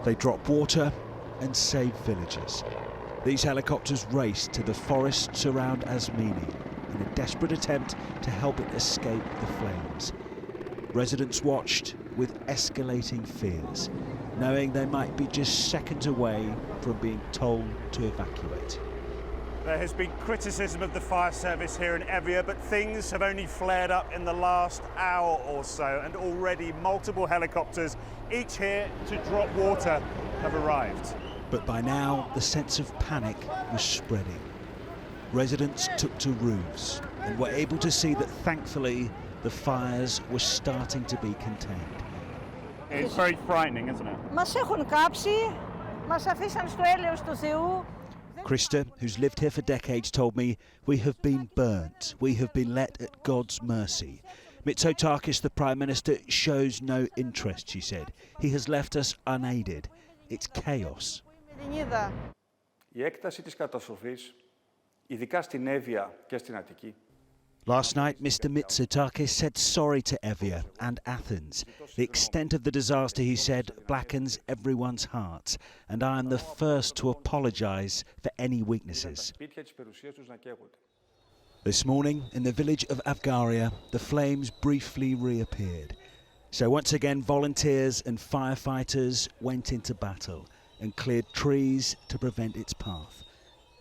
They drop water and save villagers. These helicopters race to the forests around Asmini in a desperate attempt to help it escape the flames. Residents watched with escalating fears, knowing they might be just seconds away from being told to evacuate. There has been criticism of the fire service here in Evia, but things have only flared up in the last hour or so, and already multiple helicopters, each here to drop water, have arrived. But by now, the sense of panic was spreading. Residents took to roofs and were able to see that, thankfully, the fires were starting to be contained. It's very frightening, isn't it? Krista, who's lived here for decades, told me, "We have been burnt. We have been let at God's mercy." Mitsotakis, the Prime Minister, shows no interest, she said. He has left us unaided. It's chaos. Η έκταση της καταστροφής, ειδικά στην Εύβοια και στην Αττική. Last night, Mr. Mitsotakis said sorry to Evia and Athens. The extent of the disaster, he said, blackens everyone's hearts, and I am the first to apologise for any weaknesses. This morning, in the village of Avgaria, the flames briefly reappeared. So once again, volunteers and firefighters went into battle and cleared trees to prevent its path.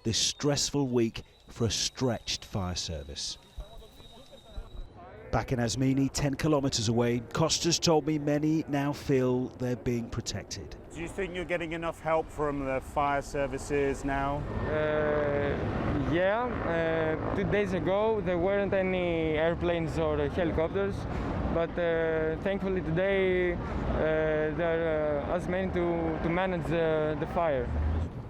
This stressful week for a stretched fire service. Back in Asmini, 10 kilometres away, Costas told me many now feel they're being protected. Do you think you're getting enough help from the fire services now? Yeah, 2 days ago there weren't any airplanes or helicopters, but thankfully today there are as many to manage the fire.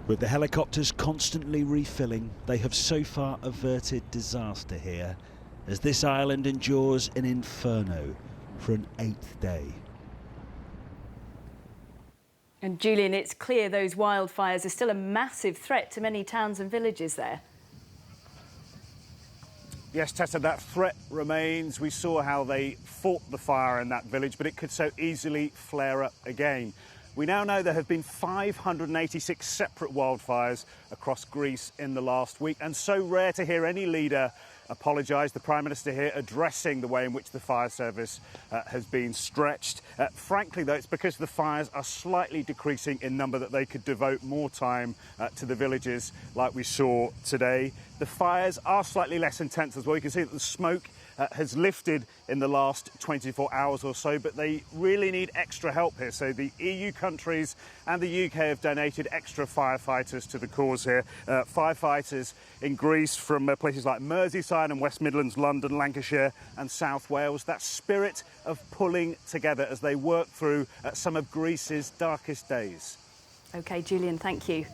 With the helicopters constantly refilling, they have so far averted disaster here, as this island endures an inferno for an 8th day. And Julian, it's clear those wildfires are still a massive threat to many towns and villages there. Yes, Tessa, that threat remains. We saw how they fought the fire in that village, but it could so easily flare up again. We now know there have been 586 separate wildfires across Greece in the last week, and so rare to hear any leader apologise. The Prime Minister here addressing the way in which the fire service has been stretched. Frankly, though, it's because the fires are slightly decreasing in number that they could devote more time to the villages like we saw today. The fires are slightly less intense as well. You can see that the smoke has lifted in the last 24 hours or so, but they really need extra help here. So the EU countries and the UK have donated extra firefighters to the cause here. Firefighters in Greece from places like Merseyside and West Midlands, London, Lancashire and South Wales. That spirit of pulling together as they work through some of Greece's darkest days. OK, Julian, thank you.